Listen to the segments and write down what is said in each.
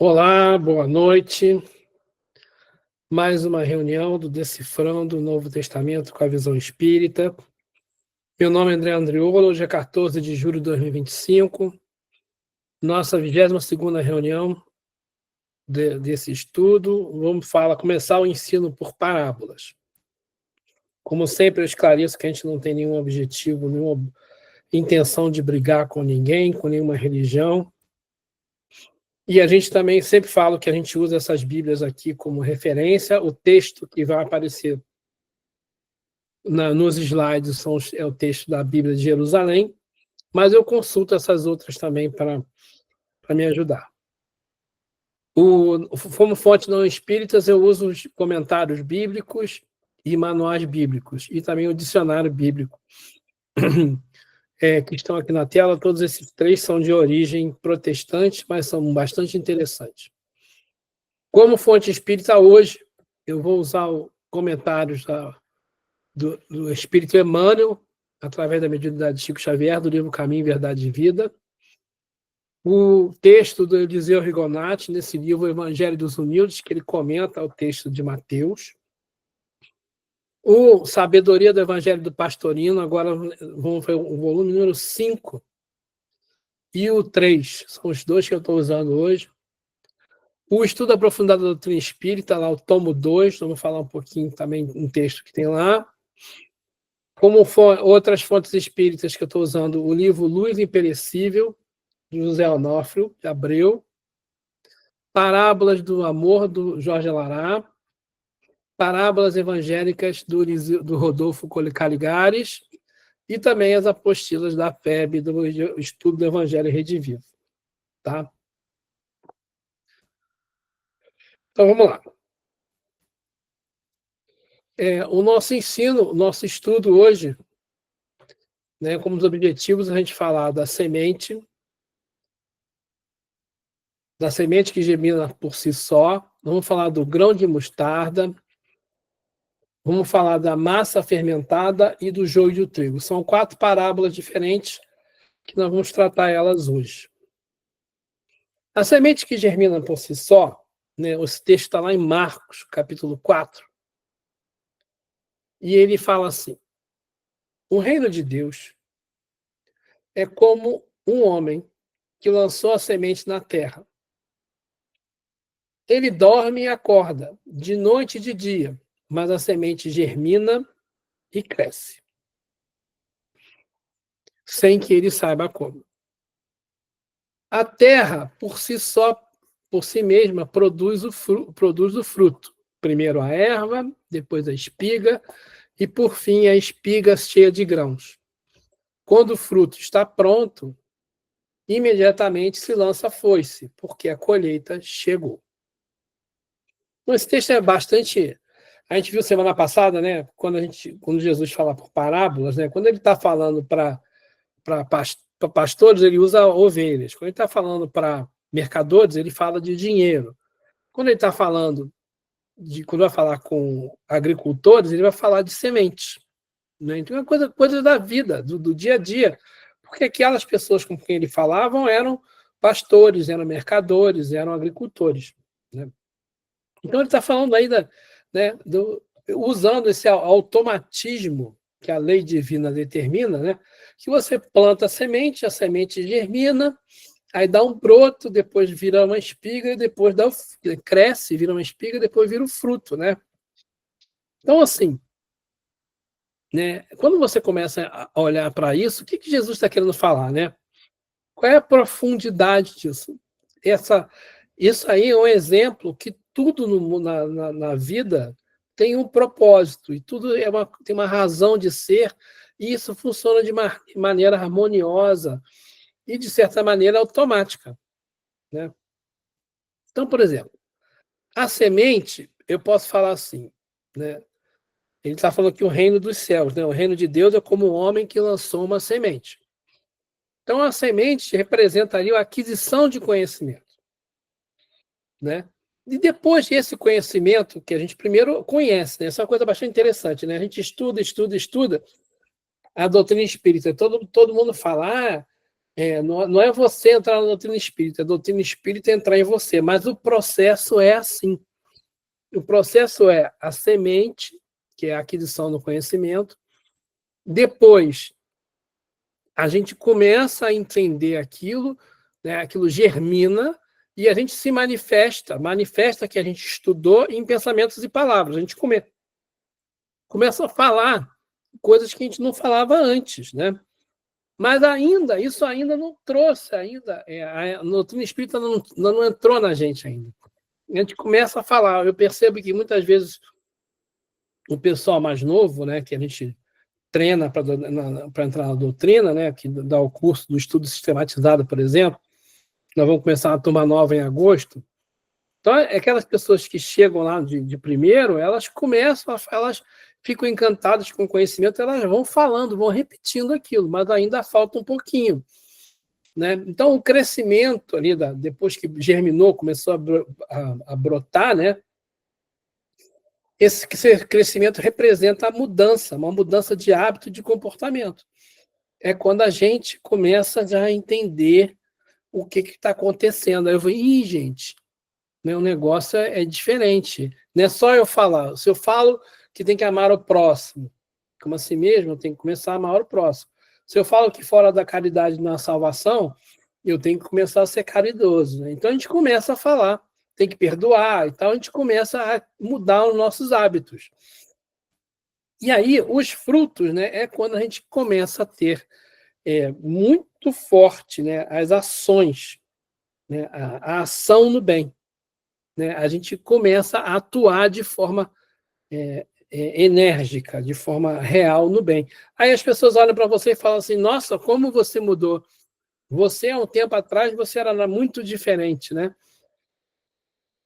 Olá, boa noite. Mais uma reunião do Decifrando o Novo Testamento com a Visão Espírita. Meu nome é André Andriolo, hoje é 14 de julho de 2025, nossa 22ª reunião desse estudo. Vamos começar o ensino por parábolas. Como sempre, eu esclareço que a gente não tem nenhum objetivo, nenhuma intenção de brigar com ninguém, com nenhuma religião. E a gente também sempre fala que a gente usa essas Bíblias aqui como referência. O texto que vai aparecer nos slides é o texto da Bíblia de Jerusalém, mas eu consulto essas outras também para me ajudar. Como fonte não espíritas, eu uso os comentários bíblicos e manuais bíblicos, e também o dicionário bíblico, que estão aqui na tela. Todos esses três são de origem protestante, mas são bastante interessantes. Como fonte espírita, hoje, eu vou usar os comentários do Espírito Emmanuel, através da mediunidade de Chico Xavier, do livro Caminho, Verdade e Vida. O texto do Eliseu Rigonati, nesse livro, O Evangelho dos Humildes, que ele comenta o texto de Mateus. O Sabedoria do Evangelho do Pastorino, agora vamos ver o volume número 5 e o 3, são os dois que eu estou usando hoje. O Estudo Aprofundado da Doutrina Espírita, lá o tomo 2, vamos falar um pouquinho também, um texto que tem lá. Como outras fontes espíritas que eu estou usando, o livro Luz Imperecível, de José Onofrio de Abreu, Parábolas do Amor, do Jorge Alará, Parábolas Evangélicas, do Rodolfo Caligares, e também as apostilas da FEB, do Estudo do Evangelho Redivivo. Tá? Então, vamos lá. O nosso ensino, o nosso estudo hoje, né, como os objetivos, a gente falar da semente que germina por si só, vamos falar do grão de mostarda, vamos falar da massa fermentada e do joio do trigo. São 4 parábolas diferentes que nós vamos tratar elas hoje. A semente que germina por si só, né, esse texto está lá em Marcos, capítulo 4, e ele fala assim: o reino de Deus é como um homem que lançou a semente na terra. Ele dorme e acorda, de noite e de dia, mas a semente germina e cresce, sem que ele saiba como. A terra, por si só, por si mesma, produz o fruto. Primeiro a erva, depois a espiga, e por fim a espiga cheia de grãos. Quando o fruto está pronto, imediatamente se lança a foice, porque a colheita chegou. Esse texto é bastante... A gente viu semana passada, né, quando Jesus fala por parábolas, né, quando ele está falando para pastores, ele usa ovelhas. Quando ele está falando para mercadores, ele fala de dinheiro. Quando ele está falando quando vai falar com agricultores, ele vai falar de sementes. Né? Então é coisa da vida, do dia a dia. Porque aquelas pessoas com quem ele falava eram pastores, eram mercadores, eram agricultores. Né? Então ele está falando aí usando esse automatismo que a lei divina determina, né? Que você planta a semente germina, aí dá um broto, depois vira uma espiga, e depois cresce, vira uma espiga, depois vira o fruto, né? Então, assim, né, quando você começa a olhar para isso, o que Jesus está querendo falar, né? Qual é a profundidade disso? Isso aí é um exemplo que tudo na vida tem um propósito, e tudo tem uma razão de ser, e isso funciona de maneira harmoniosa e, de certa maneira, automática. Né? Então, por exemplo, a semente, eu posso falar assim, né? Ele está falando aqui o reino dos céus, né? O reino de Deus é como um homem que lançou uma semente. Então, a semente representaria a aquisição de conhecimento. Né? E depois desse conhecimento, que a gente primeiro conhece, né? Essa é uma coisa bastante interessante, né? A gente estuda a doutrina espírita. Todo mundo fala, Não é você entrar na doutrina espírita, a doutrina espírita entrar em você, mas o processo é assim. O processo é a semente, que é a aquisição do conhecimento, depois a gente começa a entender aquilo, né, aquilo germina, e a gente se manifesta que a gente estudou em pensamentos e palavras. A gente começa a falar coisas que a gente não falava antes, né? Mas isso ainda não trouxe, a doutrina espírita não entrou na gente ainda. A gente começa a falar. Eu percebo que muitas vezes o pessoal mais novo, né, que a gente treina para entrar na doutrina, né, que dá o curso do estudo sistematizado, por exemplo, nós vamos começar uma turma nova em agosto. Então, aquelas pessoas que chegam lá de primeiro, elas ficam encantadas com o conhecimento, elas vão falando, vão repetindo aquilo, mas ainda falta um pouquinho, né? Então, o crescimento ali, depois que germinou, começou a brotar, né? Esse crescimento representa a mudança, uma mudança de hábito de comportamento. É quando a gente começa já a entender o que está acontecendo. Aí eu vou, gente, né, o negócio é diferente. Não é só eu falar. Se eu falo que tem que amar o próximo, como a si mesmo, eu tenho que começar a amar o próximo. Se eu falo que fora da caridade não há salvação, eu tenho que começar a ser caridoso. Né? Então a gente começa a falar, tem que perdoar e tal, a gente começa a mudar os nossos hábitos. E aí, os frutos, né, é quando a gente começa a ter muito forte, né, as ações, né, a ação no bem. Né? A gente começa a atuar de forma enérgica, de forma real no bem. Aí as pessoas olham para você e falam assim, nossa, como você mudou. Você, há um tempo atrás, você era muito diferente, né?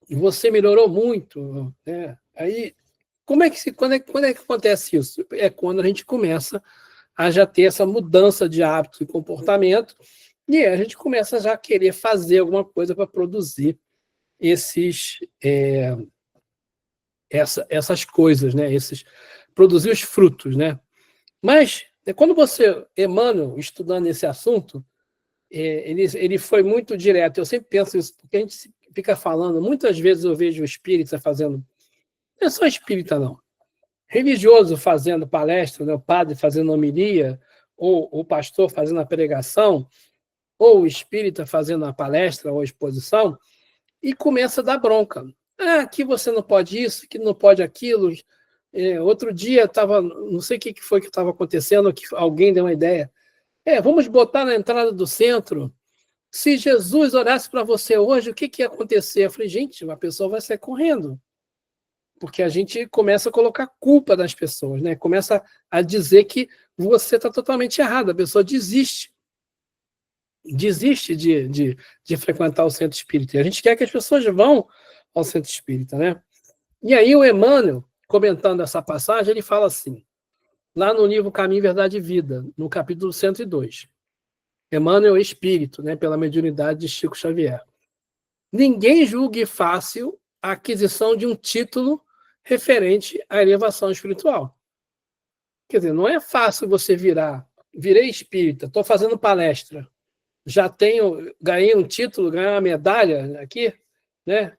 Você melhorou muito. Né? Aí, quando é que acontece isso? É quando a gente começa a já ter essa mudança de hábito e comportamento e a gente começa já a querer fazer alguma coisa para produzir essas coisas, né? Produzir os frutos, né? Mas quando Emmanuel, estudando esse assunto, ele foi muito direto. Eu sempre penso isso, porque a gente fica falando, muitas vezes eu vejo espírita fazendo, não é só espírita não, religioso fazendo palestra, né? O padre fazendo homilia, ou o pastor fazendo a pregação, ou o espírita fazendo a palestra ou a exposição, e começa a dar bronca. Aqui você não pode isso, que não pode aquilo. Outro dia estava, não sei o que foi que estava acontecendo, que alguém deu uma ideia. Vamos botar na entrada do centro. Se Jesus orasse para você hoje, o que ia acontecer? Eu falei, gente, a pessoa vai sair correndo. Porque a gente começa a colocar culpa nas pessoas, né? Começa a dizer que você está totalmente errado. A pessoa desiste de frequentar o centro espírita. E a gente quer que as pessoas vão ao centro espírita, né? E aí o Emmanuel, comentando essa passagem, ele fala assim, lá no livro Caminho, Verdade e Vida, no capítulo 102. Emmanuel é espírito, né, pela mediunidade de Chico Xavier. Ninguém julgue fácil a aquisição de um título referente à elevação espiritual. Quer dizer, não é fácil você virei espírita, estou fazendo palestra, ganhei um título, ganhei uma medalha aqui, né?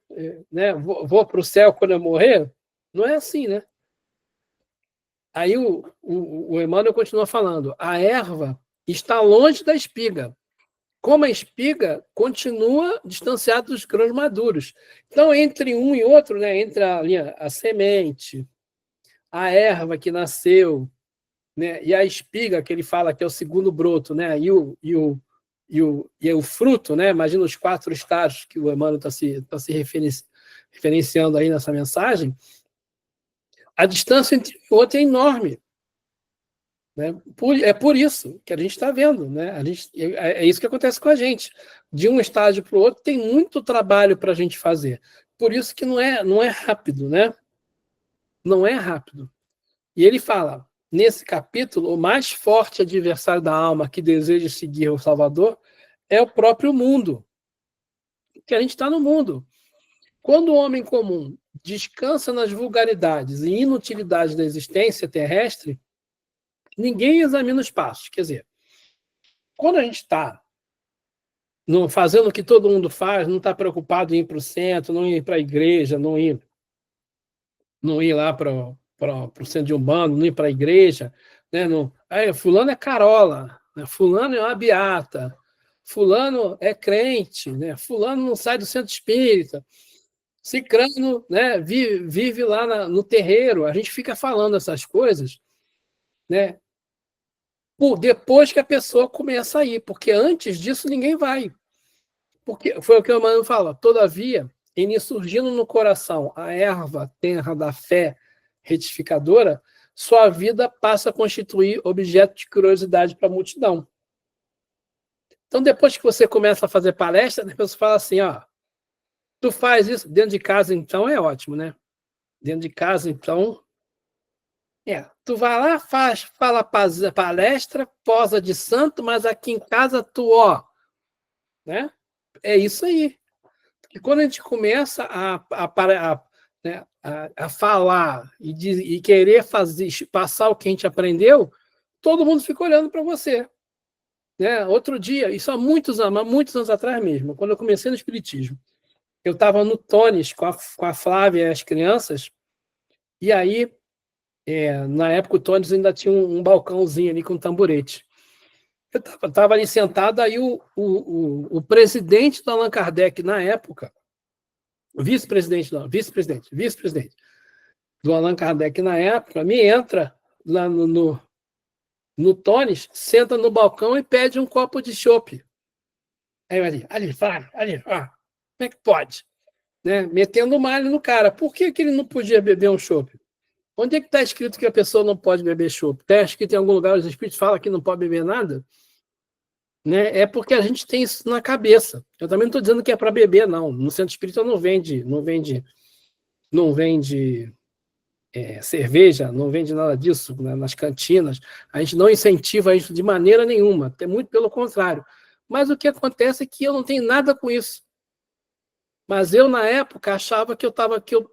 Vou para o céu quando eu morrer. Não é assim, né? Aí o Emmanuel continua falando, a erva está longe da espiga, como a espiga continua distanciada dos grãos maduros. Então, entre um e outro, né, entre a semente, a erva que nasceu, né, e a espiga, que ele fala que é o segundo broto, né, e o fruto, né, imagina os 4 estágios que o Emmanuel está se referenciando aí nessa mensagem, a distância entre o outro é enorme. Né? É por isso que a gente está vendo. Né? É isso que acontece com a gente. De um estágio para o outro, tem muito trabalho para a gente fazer. Por isso que não é rápido. Né? Não é rápido. E ele fala, nesse capítulo, o mais forte adversário da alma que deseja seguir o Salvador é o próprio mundo. Que a gente está no mundo. Quando o homem comum descansa nas vulgaridades e inutilidades da existência terrestre, ninguém examina os passos. Quer dizer, quando a gente está não fazendo o que todo mundo faz, não está preocupado em ir para o centro, não ir para a igreja, não ir lá para o centro de Umbanda, não ir para a igreja, né? Não, aí, fulano é carola, né? Fulano é uma beata, fulano é crente, né? Fulano não sai do centro espírita, cicrano, né? Vive lá no terreiro. A gente fica falando essas coisas, né? Depois que a pessoa começa a ir, porque antes disso ninguém vai. Porque foi o que o Emmanuel fala, todavia, em surgindo no coração a erva tenra da fé retificadora, sua vida passa a constituir objeto de curiosidade para a multidão. Então, depois que você começa a fazer palestra, a pessoa fala assim, ó, tu faz isso dentro de casa, então é ótimo, né? Dentro de casa, então, tu vai lá, fala palestra, posa de santo, mas aqui em casa tu, ó, né? É isso aí. E quando a gente começa né, a falar e querer passar o que a gente aprendeu, todo mundo fica olhando para você. Né? Outro dia, isso há muitos anos atrás mesmo, quando eu comecei no Espiritismo, eu estava no Tones com a Flávia e as crianças, e aí, na época, o Tones ainda tinha um balcãozinho ali com um tamborete. Eu estava ali sentado, aí o presidente do Allan Kardec, na época, vice-presidente do Allan Kardec na época, me entra lá no Tones, senta no balcão e pede um copo de chopp. Aí ali, como é que pode? Né? Metendo malho no cara. Por que ele não podia beber um chopp? Onde é que está escrito que a pessoa não pode beber chopp? Está escrito em algum lugar, os espíritos falam que não pode beber nada? Né? É porque a gente tem isso na cabeça. Eu também não estou dizendo que é para beber, não. No centro espírita não vende cerveja, não vende nada disso, né, nas cantinas. A gente não incentiva isso de maneira nenhuma, muito pelo contrário. Mas o que acontece é que eu não tenho nada com isso. Mas eu, na época, achava que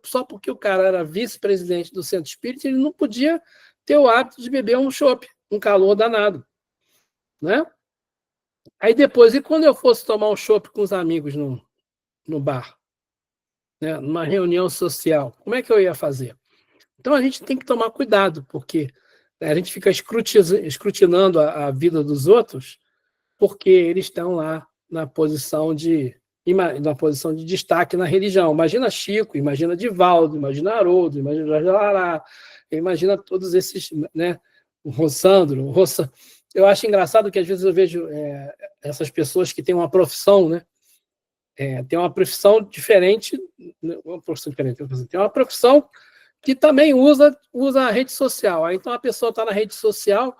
só porque o cara era vice-presidente do Centro Espírita, ele não podia ter o hábito de beber um chopp, um calor danado. Né? Aí depois, e quando eu fosse tomar um chopp com os amigos no bar, né, numa reunião social, como é que eu ia fazer? Então a gente tem que tomar cuidado, porque a gente fica escrutinando a vida dos outros, porque eles estão lá na posição de destaque na religião. Imagina Chico, imagina Divaldo, imagina Haroldo, imagina Jorge Lará, imagina todos esses, né? O Rossandro. Eu acho engraçado que às vezes eu vejo essas pessoas que têm uma profissão, né? Tem uma profissão diferente, tem uma profissão que também usa a rede social. Então a pessoa está na rede social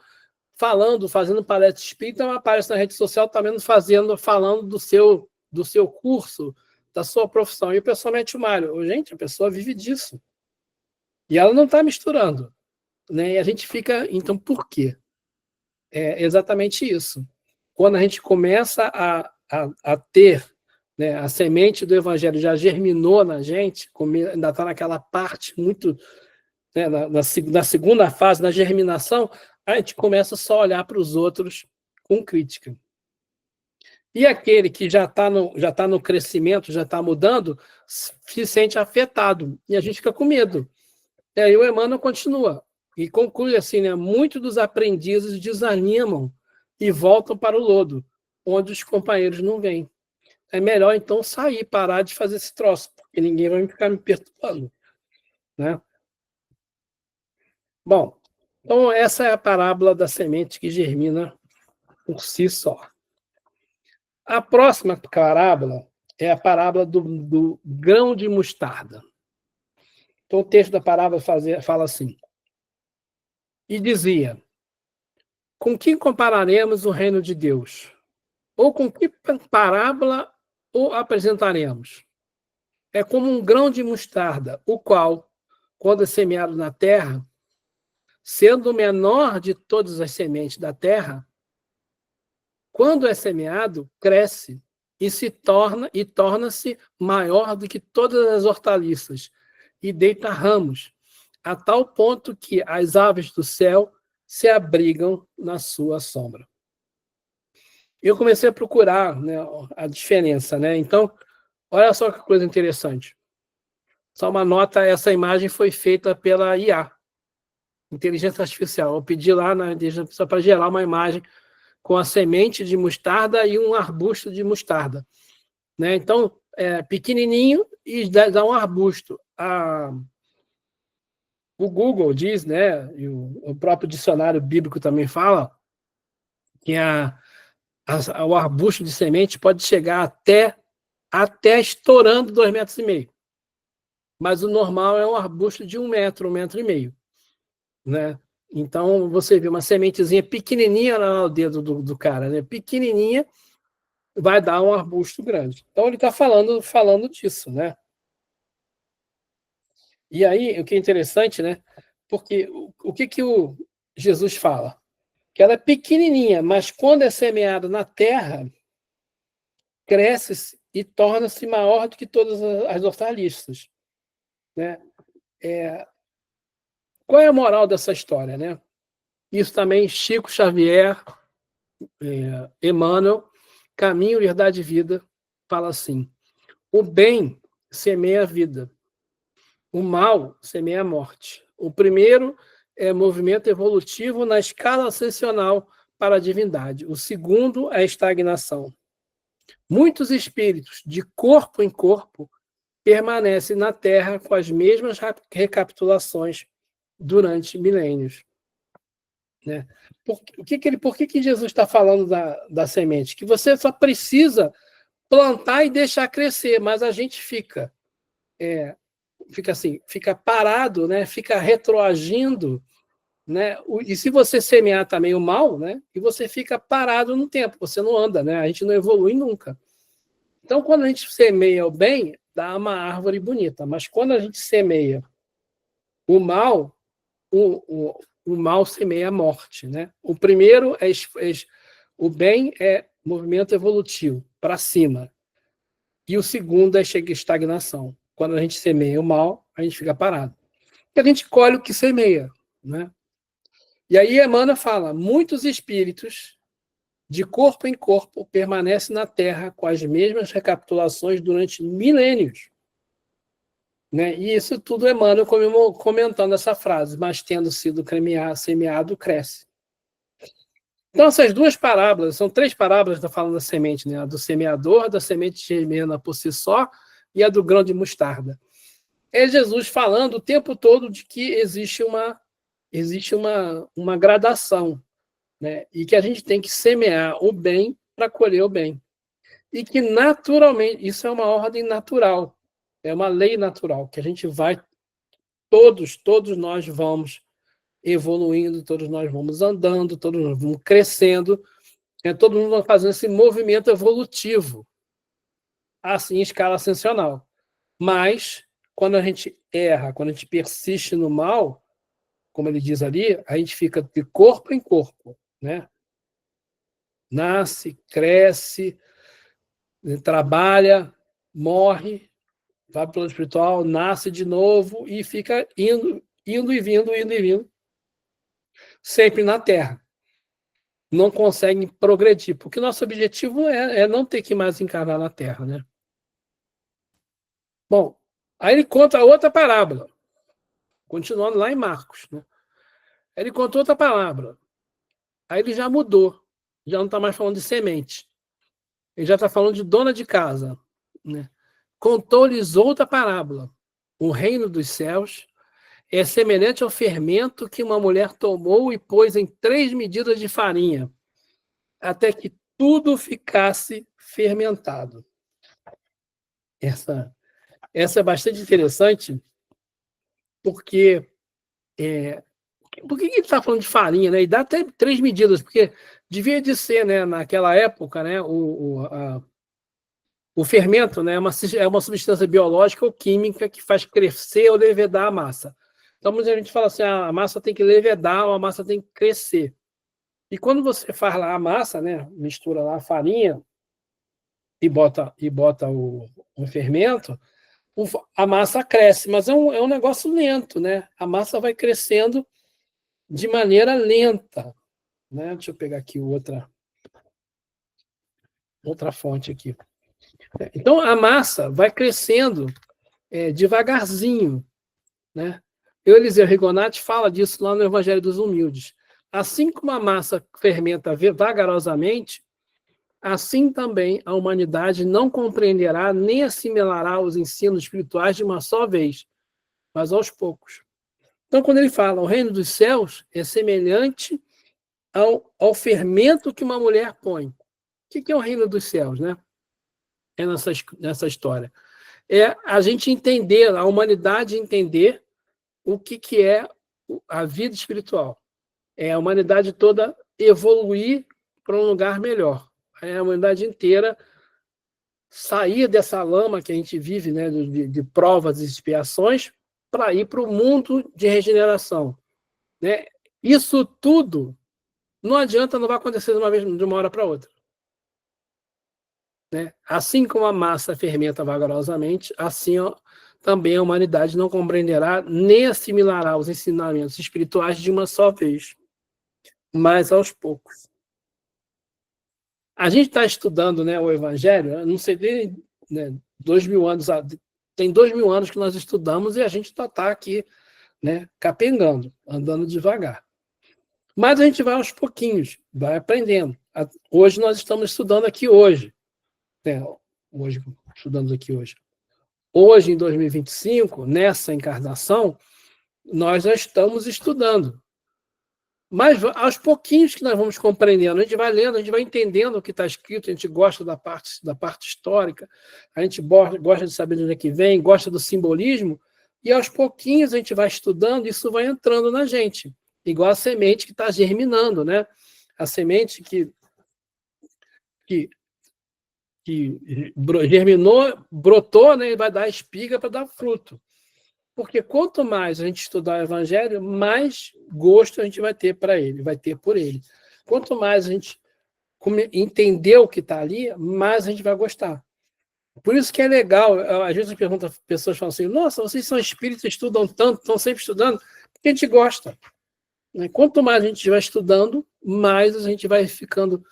fazendo palestra espírita, ela aparece na rede social também falando do seu curso, da sua profissão. E o pessoal mete o malho. Gente, a pessoa vive disso. E ela não está misturando. Né? E a gente fica, então, por quê? É exatamente isso. Quando a gente começa a ter, né, a semente do evangelho já germinou na gente, ainda está naquela parte muito, né, na segunda fase, na germinação, a gente começa só a olhar para os outros com crítica. E aquele que já tá no crescimento, já está mudando, se sente afetado. E a gente fica com medo. E aí o Emmanuel continua. E conclui assim, né? Muitos dos aprendizes desanimam e voltam para o lodo, onde os companheiros não vêm. É melhor, então, sair, parar de fazer esse troço, porque ninguém vai ficar me perturbando. Né? Bom, então essa é a parábola da semente que germina por si só. A próxima parábola é a parábola do grão de mostarda. Então, o texto da parábola fala assim: E dizia: Com que compararemos o reino de Deus? Ou com que parábola o apresentaremos? É como um grão de mostarda, o qual, quando é semeado na terra, sendo o menor de todas as sementes da terra, quando é semeado, cresce e torna-se maior do que todas as hortaliças e deita ramos, a tal ponto que as aves do céu se abrigam na sua sombra. eu comecei a procurar, né, a diferença, né? Então, olha só que coisa interessante. Só uma nota, essa imagem foi feita pela IA, inteligência artificial. Eu pedi lá na inteligência artificial para gerar uma imagem com a semente de mostarda e um arbusto de mostarda, né? Então, pequenininho e dá um arbusto. O Google diz, né, e o próprio dicionário bíblico também fala, que o arbusto de semente pode chegar até estourando 2,5 metros. Mas o normal é um arbusto de 1 metro, 1,5 metro, né? Então, você vê uma sementezinha pequenininha lá no dedo do cara, né? Pequenininha, vai dar um arbusto grande. Então, ele está falando disso, né? E aí, o que é interessante, né? Porque o que o Jesus fala? Que ela é pequenininha, mas quando é semeada na terra, cresce e torna-se maior do que todas as hortaliças, né? Qual é a moral dessa história, né? Isso também Chico Xavier, Emmanuel, Caminho, Verdade e Vida, fala assim: o bem semeia a vida, o mal semeia a morte. O primeiro é movimento evolutivo na escala ascensional para a divindade. O segundo é a estagnação. Muitos espíritos, de corpo em corpo, permanecem na Terra com as mesmas recapitulações durante milênios, né? Por que Jesus está falando da semente? Que você só precisa plantar e deixar crescer, mas a gente fica assim, fica parado, né? Fica retroagindo, né? E se você semear também o mal, né? E você fica parado no tempo, você não anda, né? A gente não evolui nunca. Então, quando a gente semeia o bem, dá uma árvore bonita, mas quando a gente semeia o mal, o mal semeia a morte, né? O primeiro o bem é movimento evolutivo para cima, e o segundo é chega estagnação. Quando a gente semeia o mal, a gente fica parado. E a gente colhe o que semeia, né? E aí Emmanuel fala: muitos espíritos, de corpo em corpo, permanecem na Terra com as mesmas recapitulações durante milênios. Né? E isso tudo Emmanuel comentando essa frase: mas tendo sido semeado, cresce. Então, essas duas parábolas, são 3 parábolas que está falando da semente, né? A do semeador, da semente germina por si só, e a do grão de mostarda. É Jesus falando o tempo todo de que existe uma gradação, né? E que a gente tem que semear o bem para colher o bem. E que naturalmente, isso é uma ordem natural, é uma lei natural, que a gente vai, todos nós vamos evoluindo, todos nós vamos andando, todos nós vamos crescendo, todo mundo vai fazendo esse movimento evolutivo, assim, em escala ascensional. Mas, quando a gente erra, quando a gente persiste no mal, como ele diz ali, a gente fica de corpo em corpo, né? Nasce, cresce, trabalha, morre, vai para o plano espiritual, nasce de novo e fica indo e vindo, sempre na Terra. Não conseguem progredir, porque nosso objetivo é não ter que mais encarnar na Terra, né? Bom, aí ele conta outra parábola, continuando lá em Marcos, né? Ele contou outra parábola. Aí ele já mudou, já não está mais falando de semente. Ele já está falando de dona de casa, né? Contou-lhes outra parábola. O reino dos céus é semelhante ao fermento que uma mulher tomou e pôs em 3 medidas de farinha, até que tudo ficasse fermentado. Essa é bastante interessante, porque por que ele está falando de farinha, né? E dá até 3 medidas, porque devia de ser, né, naquela época, né, o fermento, né, é uma substância biológica ou química que faz crescer ou levedar a massa. Então, muita gente fala assim: a massa tem que levedar ou a massa tem que crescer. E quando você faz lá a massa, né, mistura lá a farinha e bota o fermento, a massa cresce, mas é um negócio lento, né? A massa vai crescendo de maneira lenta, né? Deixa eu pegar aqui outra. outra fonte aqui. Então, a massa vai crescendo devagarzinho, né? Eliseu Rigonati fala disso lá no Evangelho dos Humildes. Assim como a massa fermenta vagarosamente, assim também a humanidade não compreenderá nem assimilará os ensinos espirituais de uma só vez, mas aos poucos. Então, quando ele fala o reino dos céus é semelhante ao fermento que uma mulher põe. O que é o reino dos céus, né? É nessa história. É a gente entender, a humanidade entender o que é a vida espiritual. É a humanidade toda evoluir para um lugar melhor. É a humanidade inteira sair dessa lama que a gente vive, né, de provas e expiações, para ir para o mundo de regeneração. Né? Isso tudo não adianta, não vai acontecer de uma hora para outra. Né? Assim como a massa fermenta vagarosamente, assim também a humanidade não compreenderá nem assimilará os ensinamentos espirituais de uma só vez, mas aos poucos. A gente está estudando, né, o Evangelho, não sei, né, 2000 anos, tem 2000 anos que nós estudamos e a gente está aqui, né, capengando, andando devagar. Mas a gente vai aos pouquinhos, vai aprendendo. Hoje nós estamos estudando aqui hoje. Né, hoje, estudamos aqui hoje. Hoje, em 2025, nessa encarnação, nós já estamos estudando. Mas aos pouquinhos que nós vamos compreendendo, a gente vai lendo, a gente vai entendendo o que está escrito, a gente gosta da parte histórica, a gente gosta de saber de onde é que vem, gosta do simbolismo, e aos pouquinhos a gente vai estudando, isso vai entrando na gente. Igual a semente que está germinando, né? A semente que germinou, brotou, né? E vai dar espiga para dar fruto. Porque quanto mais a gente estudar o Evangelho, mais gosto a gente vai ter para ele, vai ter por ele. Quanto mais a gente entender o que está ali, mais a gente vai gostar. Por isso que é legal, às vezes pessoas falam assim, nossa, vocês são espíritas, estudam tanto, estão sempre estudando, porque a gente gosta. Quanto mais a gente vai estudando, mais a gente vai ficando...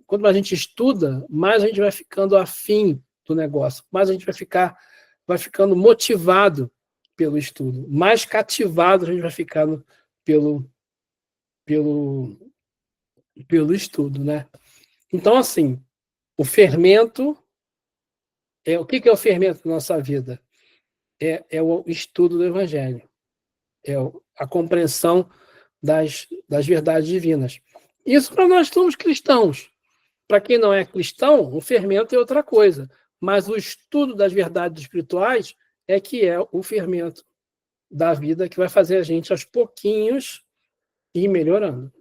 quanto mais a gente estuda, mais a gente vai ficando afim do negócio, mais a gente vai ficando motivado pelo estudo, mais cativado a gente vai ficando pelo estudo, né? Então, assim, o fermento o que é o fermento da nossa vida? É o estudo do Evangelho, é a compreensão das verdades divinas. Isso para nós somos cristãos. Para quem não é cristão, o fermento é outra coisa. Mas o estudo das verdades espirituais é que é o fermento da vida que vai fazer a gente, aos pouquinhos, ir melhorando.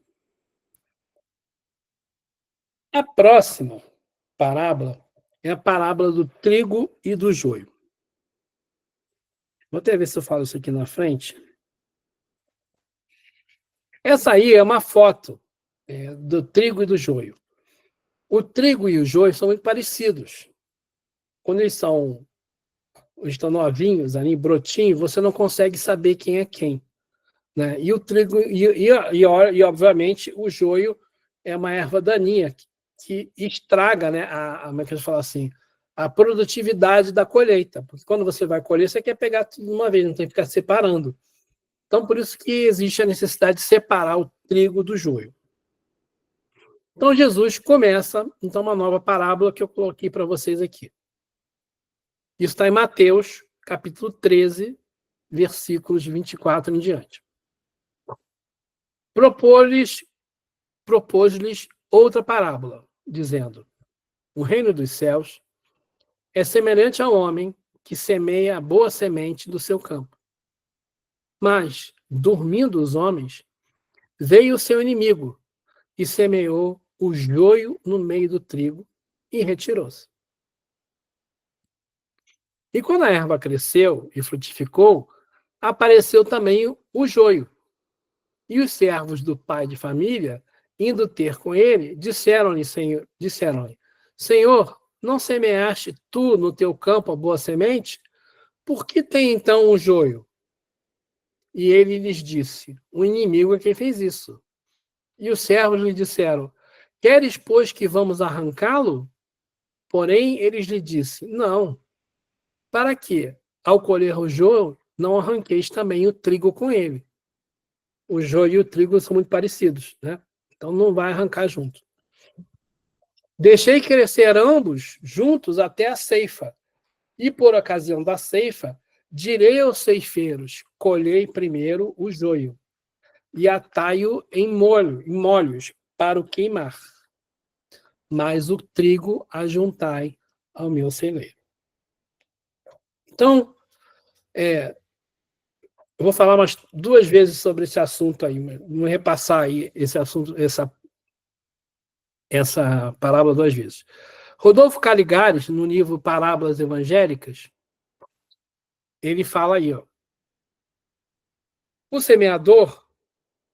A próxima parábola é a parábola do trigo e do joio. Vou até ver se eu falo isso aqui na frente. Essa aí é uma foto do trigo e do joio. O trigo e o joio são muito parecidos. Quando eles estão novinhos, ali, brotinho, você não consegue saber quem é quem. Né? E o trigo, e obviamente, o joio é uma erva daninha que estraga, né, como é que eu falo assim, a produtividade da colheita. Porque quando você vai colher, você quer pegar tudo de uma vez, não tem que ficar separando. Então, por isso que existe a necessidade de separar o trigo do joio. Então, Jesus começa uma nova parábola que eu coloquei para vocês aqui. Isso está em Mateus, capítulo 13, versículos 24 em diante. Propôs-lhes outra parábola, dizendo: o reino dos céus é semelhante ao homem que semeia a boa semente do seu campo. Mas, dormindo os homens, veio o seu inimigo e semeou o joio no meio do trigo e retirou-se. E quando a erva cresceu e frutificou, apareceu também o joio. E os servos do pai de família, indo ter com ele, disseram-lhe, Senhor, não semeaste tu no teu campo a boa semente? Por que tem então o joio? E ele lhes disse, o inimigo é quem fez isso. E os servos lhe disseram, Queres, pois, que vamos arrancá-lo? Porém, eles lhe disseram, não. Para que, ao colher o joio, não arranqueis também o trigo com ele? O joio e o trigo são muito parecidos, né? Então não vai arrancar junto. Deixei crescer ambos juntos até a ceifa. E por ocasião da ceifa, direi aos ceifeiros, colhei primeiro o joio e atai-o em molhos para o queimar. Mas o trigo ajuntai ao meu celeiro. Então, eu vou falar mais 2 vezes sobre esse assunto aí, vou repassar aí esse assunto, essa parábola 2 vezes. Rodolfo Caligares, no livro Parábolas Evangélicas, ele fala aí, ó, o semeador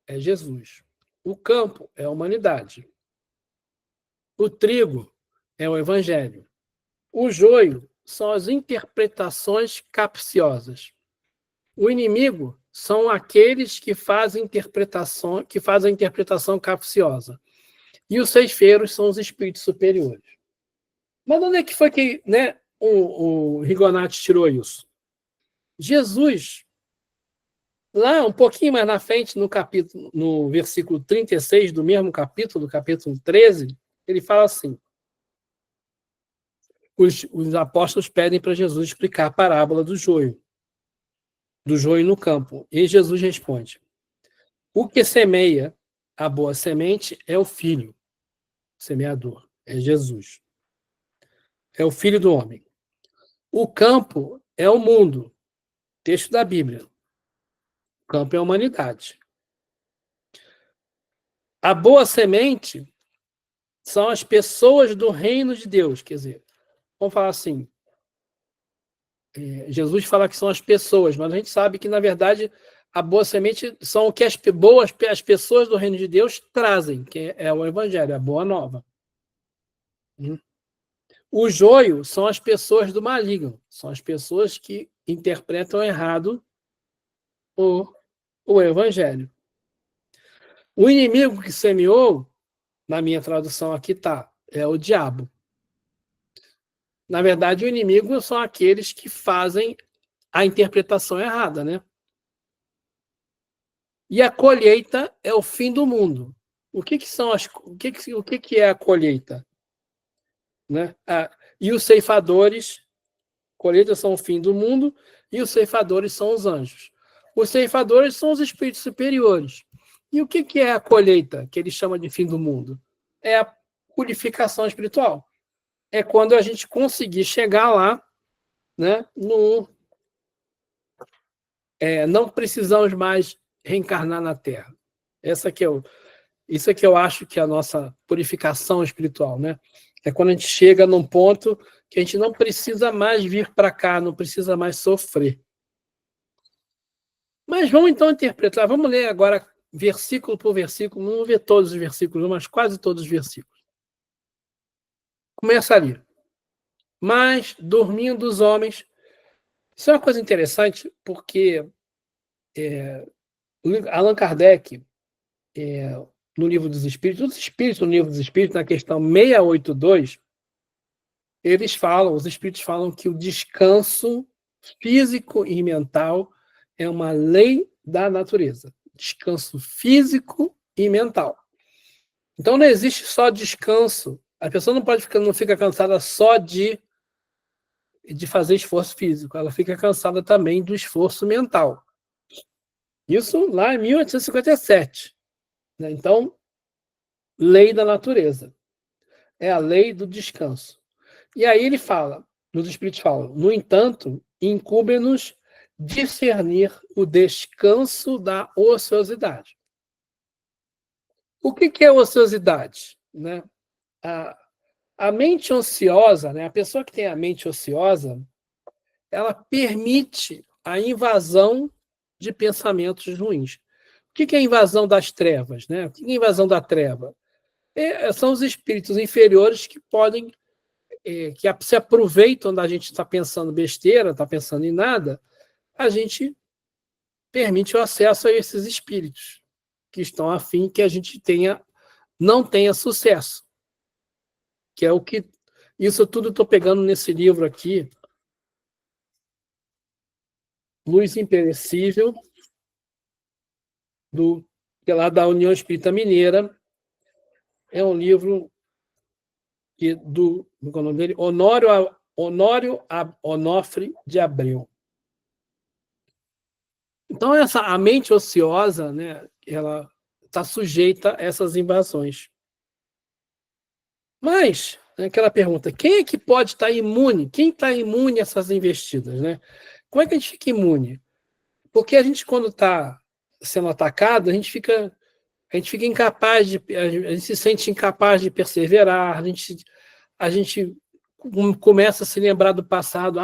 é Jesus, o campo é a humanidade, o trigo é o evangelho, o joio são as interpretações capciosas, o inimigo são aqueles que fazem a interpretação capciosa, e os ceifeiros são os espíritos superiores. Mas onde é que foi que, né, o Rigonati tirou isso? Jesus, lá um pouquinho mais na frente, no versículo 36 do mesmo capítulo, do capítulo 13, ele fala assim, os apóstolos pedem para Jesus explicar a parábola do joio no campo. E Jesus responde, o que semeia a boa semente é o filho, semeador, é Jesus. É o filho do homem. O campo é o mundo, texto da Bíblia. O campo é a humanidade. A boa semente são as pessoas do reino de Deus. Quer dizer, vamos falar assim, Jesus fala que são as pessoas, mas a gente sabe que, na verdade, a boa semente são o que as pessoas do reino de Deus trazem, que é o evangelho, a boa nova. O joio são as pessoas do maligno, são as pessoas que interpretam errado o evangelho. O inimigo que semeou, na minha tradução aqui tá, é o diabo. Na verdade, o inimigo são aqueles que fazem a interpretação errada, né? E a colheita é o fim do mundo. O que é a colheita? Né? E os ceifadores, colheita são o fim do mundo, e os ceifadores são os anjos. Os ceifadores são os espíritos superiores. E o que é a colheita, que ele chama de fim do mundo? É a purificação espiritual. É quando a gente conseguir chegar lá, né, não precisamos mais reencarnar na Terra. Isso é que eu acho que é a nossa purificação espiritual, né? É quando a gente chega num ponto que a gente não precisa mais vir para cá, não precisa mais sofrer. Mas vamos então interpretar, vamos ler agora versículo por versículo, não vamos ver todos os versículos, mas quase todos os versículos. Começa ali. Mas dormindo os homens. Isso é uma coisa interessante, porque Allan Kardec, no Livro dos Espíritos, os Espíritos no Livro dos Espíritos, na questão 682, os Espíritos falam que o descanso físico e mental é uma lei da natureza. Descanso físico e mental. Então não existe só descanso. A pessoa não fica cansada só de fazer esforço físico, ela fica cansada também do esforço mental. Isso lá em 1857. Né? Então, lei da natureza. É a lei do descanso. E aí ele fala, os Espíritos falam, no entanto, incumbe-nos discernir o descanso da ociosidade. O que é ociosidade? Né? A mente ociosa, né? A pessoa que tem a mente ociosa, ela permite a invasão de pensamentos ruins. O que é a invasão das trevas? Né? O que é a invasão da treva? São os espíritos inferiores que podem, que se aproveitam da gente estar pensando besteira, está pensando em nada, a gente permite o acesso a esses espíritos que estão a fim que a gente não tenha sucesso. que é o que... Isso tudo estou pegando nesse livro aqui, Luz Imperecível, que é lá da União Espírita Mineira. É um livro qual é o nome dele? Honório Onofre de Abreu. Então, a mente ociosa, né, ela está sujeita a essas invasões. Mas, aquela pergunta, quem é que pode estar imune? Quem está imune a essas investidas? Né? Como é que a gente fica imune? Porque a gente, quando está sendo atacado, a gente fica incapaz a gente se sente incapaz de perseverar, a gente começa a se lembrar do passado.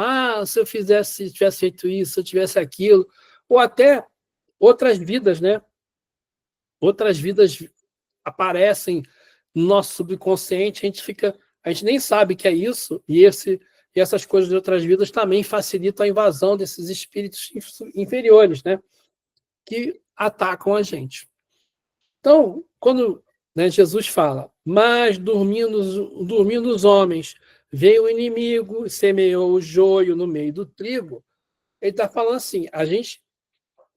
Se eu tivesse feito isso, se eu tivesse aquilo, ou até outras vidas, né? Outras vidas aparecem no nosso subconsciente, a gente nem sabe que é isso, e essas coisas de outras vidas também facilitam a invasão desses espíritos inferiores, né? Que atacam a gente. Então, quando, né, Jesus fala, mas dormindo os homens, veio o inimigo, semeou o joio no meio do trigo, ele está falando assim, a gente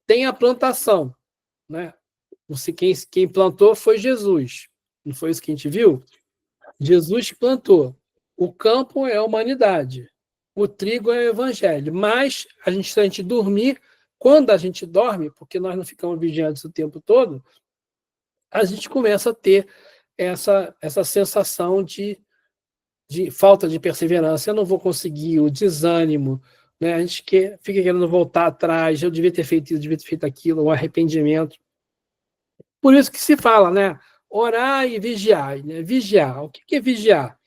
tem a plantação, né? Quem plantou foi Jesus, não foi isso que a gente viu? Jesus plantou. O campo é a humanidade, o trigo é o evangelho, mas se a gente dormir, quando a gente dorme, porque nós não ficamos vigiantes o tempo todo, a gente começa a ter essa sensação de falta de perseverança. Eu não vou conseguir, o desânimo, né? A gente fica querendo voltar atrás, eu devia ter feito isso, devia ter feito aquilo, o arrependimento. Por isso que se fala, né? Orar e vigiar. Né? Vigiar. O que é vigiar?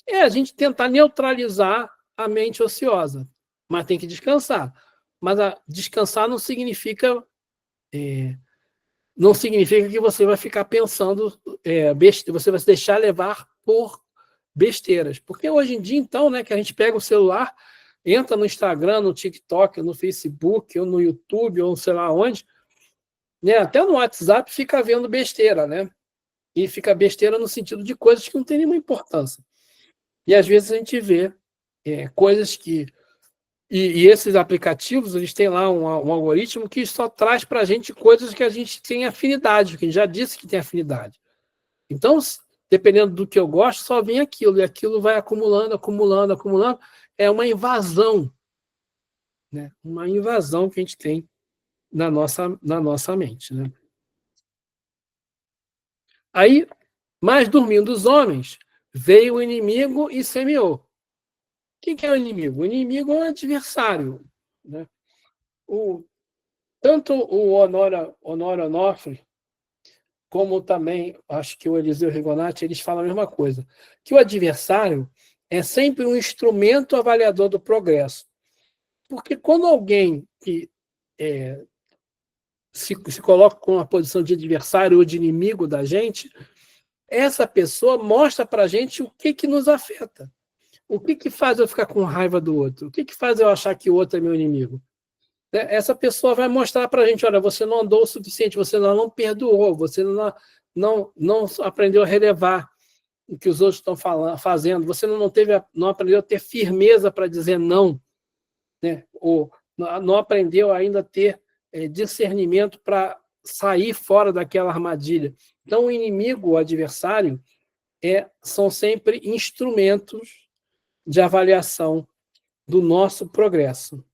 É a gente tentar neutralizar a mente ociosa, mas tem que descansar. Mas descansar não significa que você vai ficar pensando você vai se deixar levar por besteiras. Porque hoje em dia, então, né, que a gente pega o celular, entra no Instagram, no TikTok, no Facebook, ou no YouTube, ou sei lá onde, né, até no WhatsApp fica vendo besteira, né? E fica besteira no sentido de coisas que não têm nenhuma importância. E às vezes a gente vê coisas que... E esses aplicativos, eles têm lá um algoritmo que só traz para a gente coisas que a gente tem afinidade, que a gente já disse que tem afinidade. Então, dependendo do que eu gosto, só vem aquilo, e aquilo vai acumulando, acumulando, acumulando. É uma invasão, né? Uma invasão que a gente tem na nossa mente. Né? Aí, mas dormindo os homens, veio o inimigo e semeou. O que é o inimigo? O inimigo é um adversário. Né? Tanto o Honório Onofre, como também, acho que o Eliseu Rigonati, eles falam a mesma coisa, que o adversário é sempre um instrumento avaliador do progresso. Porque quando alguém que se coloca com uma posição de adversário ou de inimigo da gente, essa pessoa mostra para a gente o que nos afeta. O que faz eu ficar com raiva do outro? O que faz eu achar que o outro é meu inimigo? Essa pessoa vai mostrar para a gente, olha, você não andou o suficiente, você não perdoou, você não aprendeu a relevar o que os outros estão fazendo, você não aprendeu a ter firmeza para dizer não, né? Ou não aprendeu ainda a ter discernimento para sair fora daquela armadilha. Então, o inimigo, o adversário, são sempre instrumentos de avaliação do nosso progresso.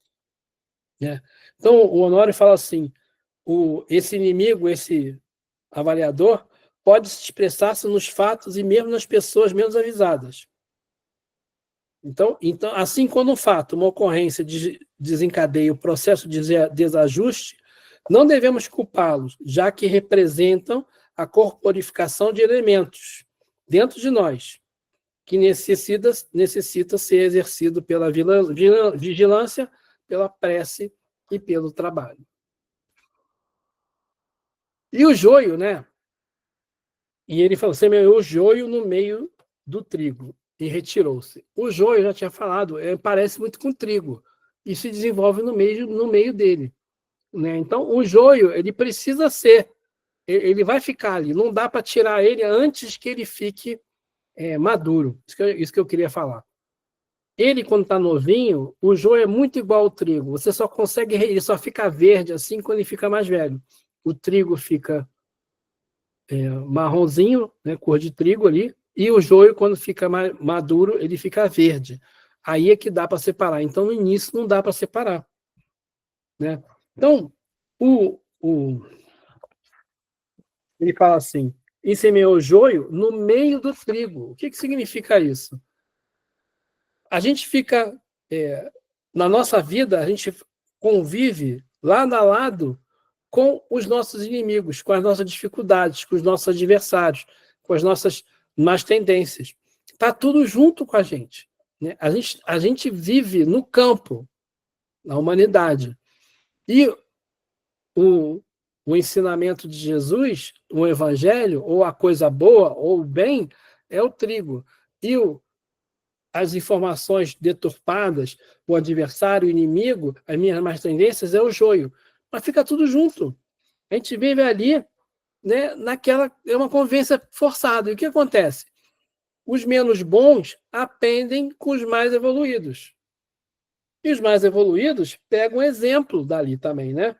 Né? Então, o Honório fala assim, esse inimigo, esse avaliador, pode se expressar-se nos fatos e mesmo nas pessoas menos avisadas. Então, assim, quando um fato, uma ocorrência desencadeia o processo de desajuste, não devemos culpá-los, já que representam a corporificação de elementos dentro de nós, que necessita ser exercido pela vigilância, pela prece e pelo trabalho. E o joio, né? E ele falou, semeou o joio no meio do trigo e retirou-se. O joio, já tinha falado, parece muito com trigo e se desenvolve no meio dele. Né? Então, o joio, ele precisa ser, ele vai ficar ali, não dá para tirar ele antes que ele fique maduro. Isso que eu queria falar. Ele, quando está novinho, o joio é muito igual ao trigo. Você só consegue, ele só fica verde assim quando ele fica mais velho. O trigo fica marronzinho, né, cor de trigo ali, e o joio, quando fica mais maduro, ele fica verde. Aí é que dá para separar. Então, no início, não dá para separar. Né? Então, ele fala assim, e semeou o joio no meio do trigo. O que significa isso? A gente fica, na nossa vida, a gente convive lado a lado com os nossos inimigos, com as nossas dificuldades, com os nossos adversários, com as nossas más tendências. Está tudo junto com a gente. Né? A gente vive no campo, na humanidade. E o ensinamento de Jesus, o evangelho, ou a coisa boa, ou o bem, é o trigo. E as informações deturpadas, o adversário, o inimigo, as minhas más tendências, é o joio. Mas fica tudo junto. A gente vive ali, né, é uma convivência forçada. E o que acontece? Os menos bons aprendem com os mais evoluídos. E os mais evoluídos pegam exemplo dali também, né?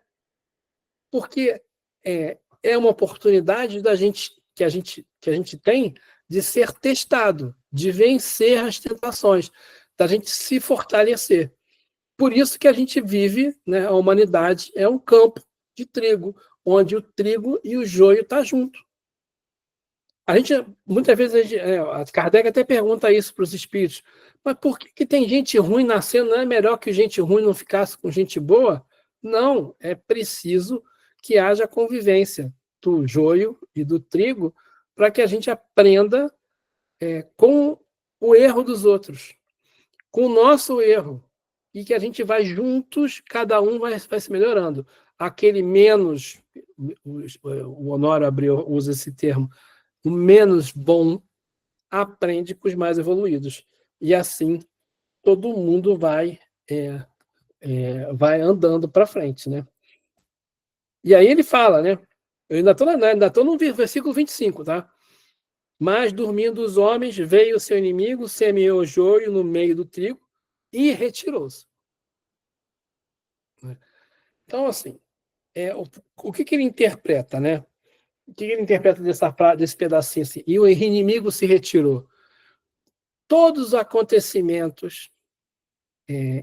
Porque é uma oportunidade que a gente tem de ser testado, de vencer as tentações, da gente se fortalecer. Por isso que a gente vive, né, a humanidade é um campo de trigo, onde o trigo e o joio estão juntos. Muitas vezes, a Kardec até pergunta isso para os espíritos, mas por que tem gente ruim nascendo? Não é melhor que gente ruim não ficasse com gente boa? Não, é preciso que haja convivência do joio e do trigo para que a gente aprenda com o erro dos outros, com o nosso erro, e que a gente vai juntos, cada um vai se melhorando. Aquele menos, o Honório Abreu usa esse termo, o menos bom aprende com os mais evoluídos. E assim todo mundo vai andando para frente, né? E aí ele fala, né? Eu ainda estou no versículo 25, tá? Mas dormindo os homens, veio o seu inimigo, semeou o joio no meio do trigo e retirou-se. Então, assim, o que ele interpreta, né? O que ele interpreta desse pedacinho assim? E o inimigo se retirou. Todos os acontecimentos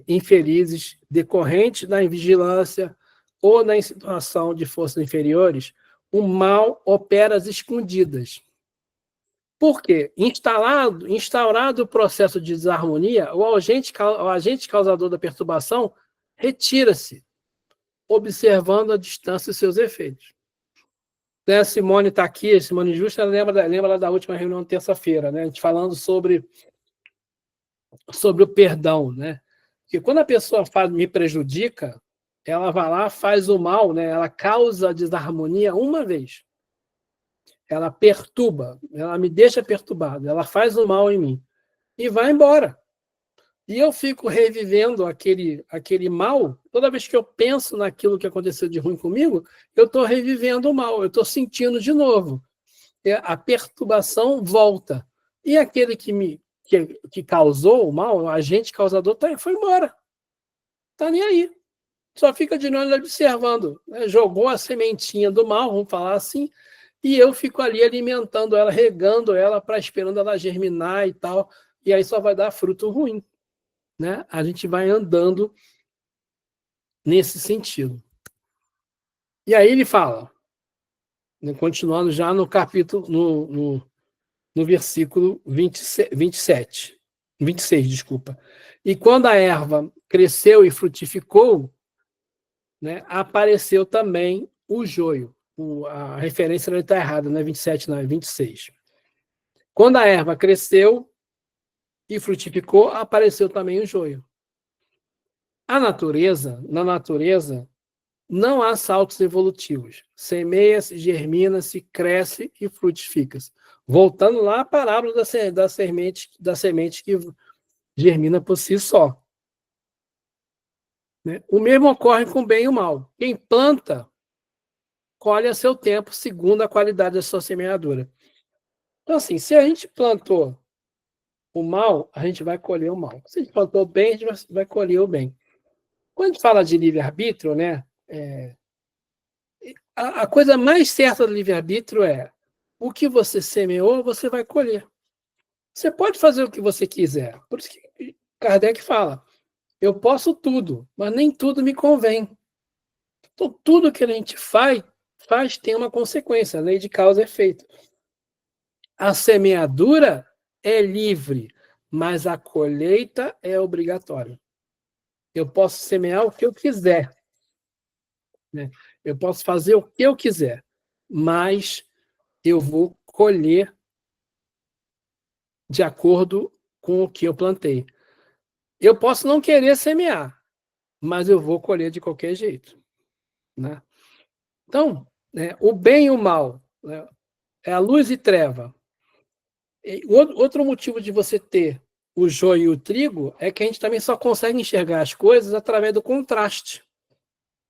infelizes decorrentes da invigilância ou na situação de forças inferiores, o mal opera às escondidas. Por quê? Instaurado o processo de desarmonia, o agente causador da perturbação retira-se, observando a distância os seus efeitos. A Simone está aqui, Simone Justa, lembra da última reunião de terça-feira, né? A gente falando sobre o perdão, né? Porque quando a pessoa me prejudica, ela vai lá, faz o mal, né? Ela causa desarmonia uma vez. Ela perturba, ela me deixa perturbado, ela faz o mal em mim e vai embora. E eu fico revivendo aquele mal. Toda vez que eu penso naquilo que aconteceu de ruim comigo, eu estou revivendo o mal, eu estou sentindo de novo. A perturbação volta. E aquele que causou o mal, o agente causador, foi embora. Está nem aí. Só fica de olho observando. Né? Jogou a sementinha do mal, vamos falar assim, e eu fico ali alimentando ela, regando ela, esperando ela germinar e tal, e aí só vai dar fruto ruim. Né? A gente vai andando nesse sentido. E aí ele fala, né, continuando já no capítulo, no versículo 26, desculpa. E quando a erva cresceu e frutificou, né, apareceu também o joio. A referência não está errada, não é 27, não, é 26. Quando a erva cresceu e frutificou, apareceu também o joio. Na natureza, não há saltos evolutivos. Semeia-se, germina-se, cresce e frutifica-se. Voltando lá à parábola da semente que germina por si só. Né? O mesmo ocorre com o bem e o mal. Quem planta, colhe a seu tempo, segundo a qualidade da sua semeadura. Então, assim, se a gente plantou o mal, a gente vai colher o mal. Se a gente plantou bem, a gente vai colher o bem. Quando a gente fala de livre-arbítrio, né, a coisa mais certa do livre-arbítrio é o que você semeou, você vai colher. Você pode fazer o que você quiser. Por isso que Kardec fala, eu posso tudo, mas nem tudo me convém. Então, tudo que a gente faz tem uma consequência, a lei de causa e efeito. A semeadura é livre, mas a colheita é obrigatória. Eu posso semear o que eu quiser, né? Eu posso fazer o que eu quiser, mas eu vou colher de acordo com o que eu plantei. Eu posso não querer semear, mas eu vou colher de qualquer jeito, né? Então, né, o bem e o mal, né, é a luz e treva. E outro motivo de você ter o joio e o trigo é que a gente também só consegue enxergar as coisas através do contraste,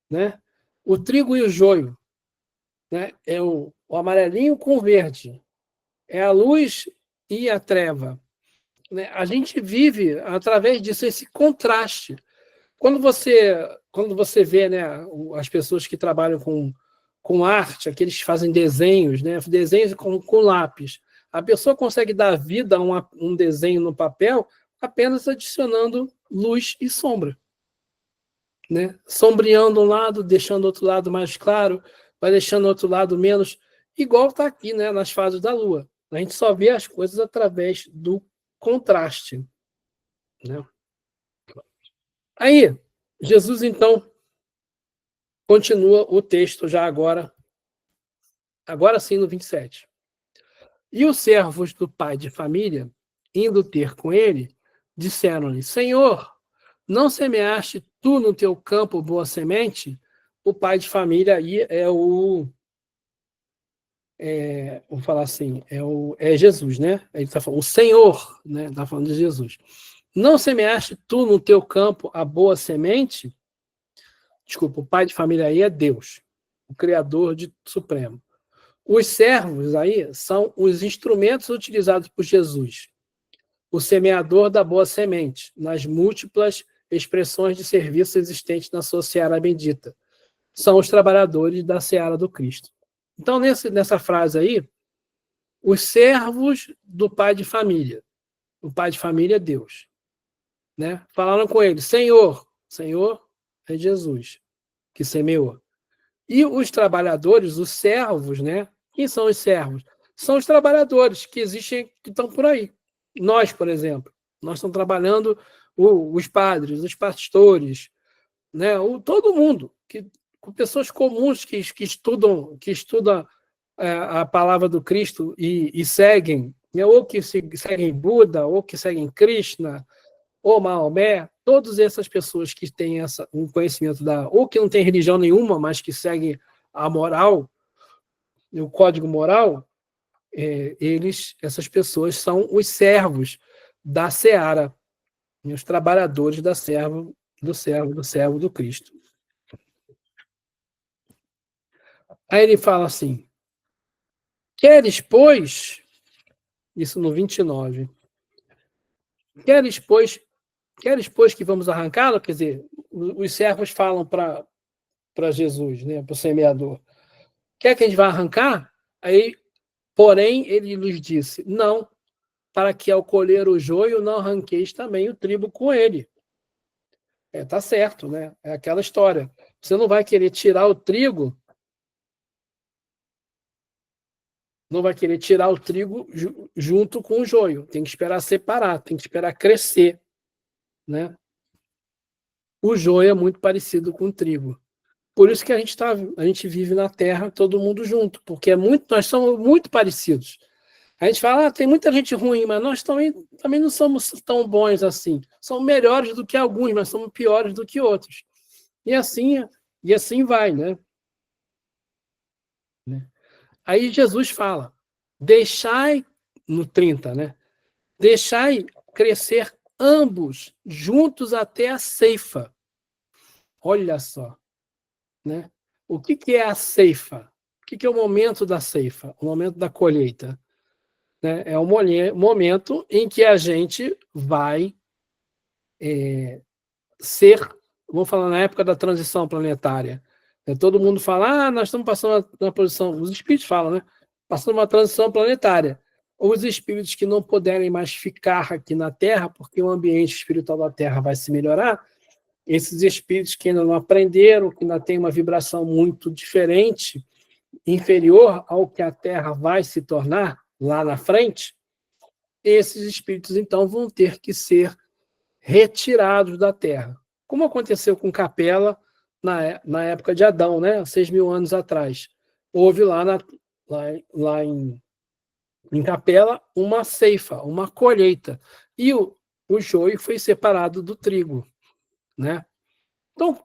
né? O trigo e o joio, né? É o amarelinho com o verde, é a luz e a treva, né? A gente vive através disso esse contraste. Quando você vê, né, as pessoas que trabalham com arte, aqueles que fazem desenhos, né, desenhos com lápis, a pessoa consegue dar vida a um desenho no papel apenas adicionando luz e sombra, né? Sombreando um lado, deixando o outro lado mais claro, vai deixando o outro lado menos, igual está aqui, né, nas fases da Lua. A gente só vê as coisas através do contraste, né? Aí, Jesus, então, continua o texto já agora sim no 27. E os servos do pai de família, indo ter com ele, disseram-lhe: Senhor, não semeaste tu no teu campo boa semente? O pai de família aí vou falar assim, é Jesus, né? Ele está falando, o Senhor, né? Está falando de Jesus. Não semeaste tu no teu campo a boa semente? Desculpa, o pai de família aí é Deus, o Criador Supremo. Os servos aí são os instrumentos utilizados por Jesus, o semeador da boa semente, nas múltiplas expressões de serviço existentes na sua seara bendita. São os trabalhadores da seara do Cristo. Então, nessa frase aí, os servos do pai de família, o pai de família é Deus, né? Falaram com ele, Senhor é Jesus, que semeou. E os trabalhadores, os servos, né? Quem são os servos? São os trabalhadores que existem, que estão por aí. Nós, por exemplo, nós estamos trabalhando os padres, os pastores, né? Todo mundo, com pessoas comuns que estudam a palavra do Cristo e seguem, né? Ou que seguem Buda, ou que seguem Krishna, ou Maomé, todas essas pessoas que têm um conhecimento ou que não tem religião nenhuma, mas que seguem a moral, o código moral, essas pessoas são os servos da seara, os trabalhadores do servo do Cristo. Aí ele fala assim, queres, pois, isso no 29, queres, pois, que vamos arrancá-lo? Quer dizer, os servos falam para Jesus, né, para o semeador, quer que a gente vá arrancar? Aí, porém, ele lhes disse, não, para que ao colher o joio não arranqueis também o trigo com ele. Tá certo, né? É aquela história. Você não vai querer tirar o trigo, junto com o joio. Tem que esperar separar, tem que esperar crescer, né? O joio é muito parecido com o trigo. Por isso que a gente vive na Terra todo mundo junto, porque nós somos muito parecidos. A gente fala, tem muita gente ruim, mas nós também não somos tão bons assim. Somos melhores do que alguns, mas somos piores do que outros. E assim vai, né? Aí Jesus fala, deixai, no 30, né? Deixai crescer ambos juntos até a ceifa. Olha só, né? O que é a ceifa? O que é o momento da ceifa? O momento da colheita. né? É um momento em que a gente vai ser, vamos falar na época da transição planetária. Todo mundo fala, nós estamos passando na posição, os espíritos falam, né? Passando uma transição planetária. Os espíritos que não puderem mais ficar aqui na Terra, porque o ambiente espiritual da Terra vai se melhorar, esses espíritos que ainda não aprenderam, que ainda têm uma vibração muito diferente, inferior ao que a Terra vai se tornar lá na frente, esses espíritos, então, vão ter que ser retirados da Terra. Como aconteceu com Capela na época de Adão, né? 6.000 anos atrás. Houve lá em Capela uma ceifa, uma colheita. E o joio foi separado do trigo, né? Então,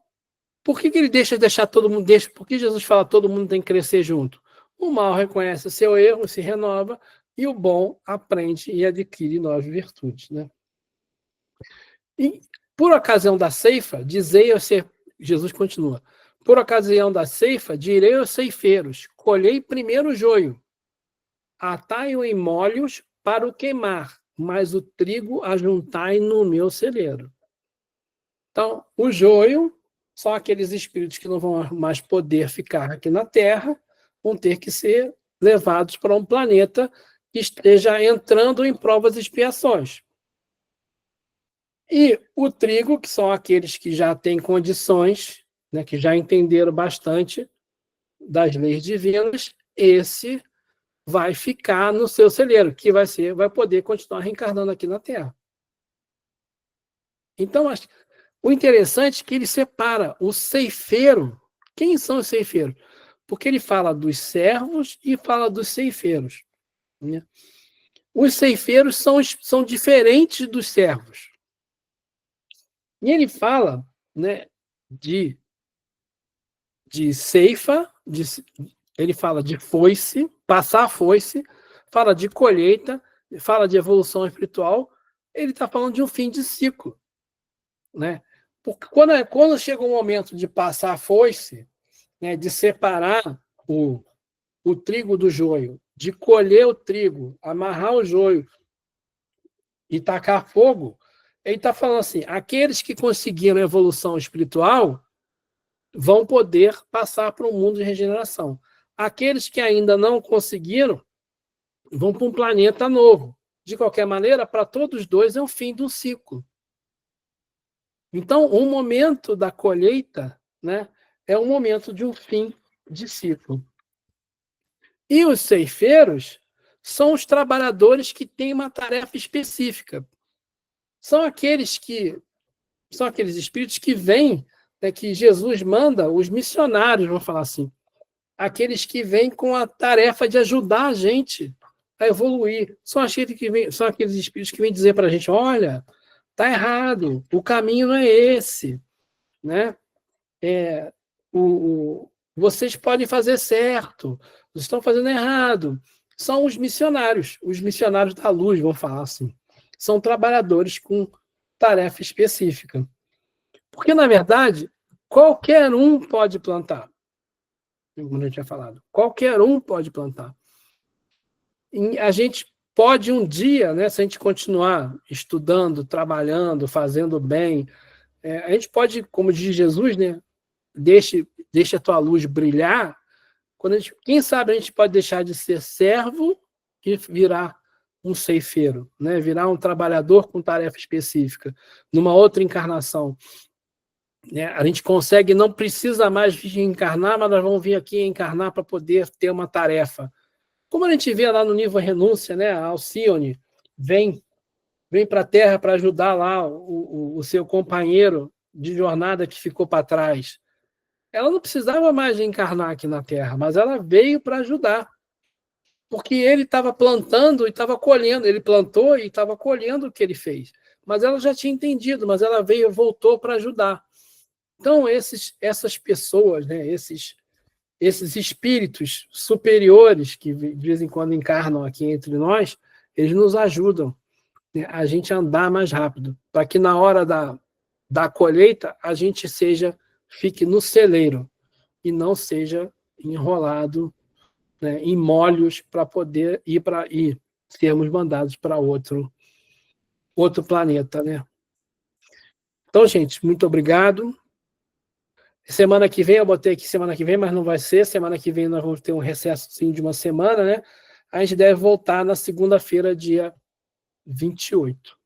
por que ele deixar todo mundo? Por que Jesus fala que todo mundo tem que crescer junto? O mal reconhece o seu erro, se renova, e o bom aprende e adquire novas virtudes, né? E, por ocasião da ceifa, Jesus continua, por ocasião da ceifa, direi aos ceifeiros, colhei primeiro o joio, atai-o em molhos para o queimar, mas o trigo ajuntai no meu celeiro. Então, o joio são aqueles espíritos que não vão mais poder ficar aqui na Terra, vão ter que ser levados para um planeta que esteja entrando em provas e expiações. E o trigo, que são aqueles que já têm condições, né, que já entenderam bastante das leis divinas, esse vai ficar no seu celeiro, que vai poder continuar reencarnando aqui na Terra. Então, o interessante é que ele separa o ceifeiro. Quem são os ceifeiros? Porque ele fala dos servos e fala dos ceifeiros, né? Os ceifeiros são diferentes dos servos. E ele fala, né, de ceifa, ele fala de foice, passar a foice, fala de colheita, fala de evolução espiritual. Ele está falando de um fim de ciclo, né? Porque quando chega o momento de passar a foice, né, de separar o trigo do joio, de colher o trigo, amarrar o joio e tacar fogo, ele está falando assim, aqueles que conseguiram evolução espiritual vão poder passar para um mundo de regeneração. Aqueles que ainda não conseguiram vão para um planeta novo. De qualquer maneira, para todos os dois é o fim do ciclo. Então, o momento da colheita, né, é um momento de um fim de ciclo. E os ceifeiros são os trabalhadores que têm uma tarefa específica. São aqueles espíritos que vêm, né, que Jesus manda, os missionários, vamos falar assim, aqueles que vêm com a tarefa de ajudar a gente a evoluir. São aqueles espíritos que vêm dizer para a gente, olha, está errado, o caminho não é esse, né? Vocês podem fazer certo, vocês estão fazendo errado. São os missionários da luz, vamos falar assim. São trabalhadores com tarefa específica. Porque, na verdade, qualquer um pode plantar. Como eu tinha falado. Qualquer um pode plantar. E a gente pode um dia, né, se a gente continuar estudando, trabalhando, fazendo bem, a gente pode, como diz Jesus, né, deixe a tua luz brilhar. Quem sabe a gente pode deixar de ser servo e virar um ceifeiro, né? Virar um trabalhador com tarefa específica, numa outra encarnação. A gente consegue, não precisa mais vir encarnar, mas nós vamos vir aqui encarnar para poder ter uma tarefa. Como a gente vê lá no nível renúncia, né? A Alcione vem para a Terra para ajudar lá o seu companheiro de jornada que ficou para trás. Ela não precisava mais de encarnar aqui na Terra, mas ela veio para ajudar. Porque ele estava plantando e estava colhendo. Ele plantou e estava colhendo o que ele fez. Mas ela já tinha entendido, mas ela veio e voltou para ajudar. Então, essas pessoas, né, esses espíritos superiores que de vez em quando encarnam aqui entre nós, eles nos ajudam, né, a gente a andar mais rápido, para que na hora da colheita a gente fique no celeiro e não seja enrolado, né, em molhos para poder ir sermos mandados para outro planeta, né? Então, gente, muito obrigado. Semana que vem, eu botei aqui semana que vem, mas não vai ser. Semana que vem nós vamos ter um recesso de uma semana, né? A gente deve voltar na segunda-feira, dia 28.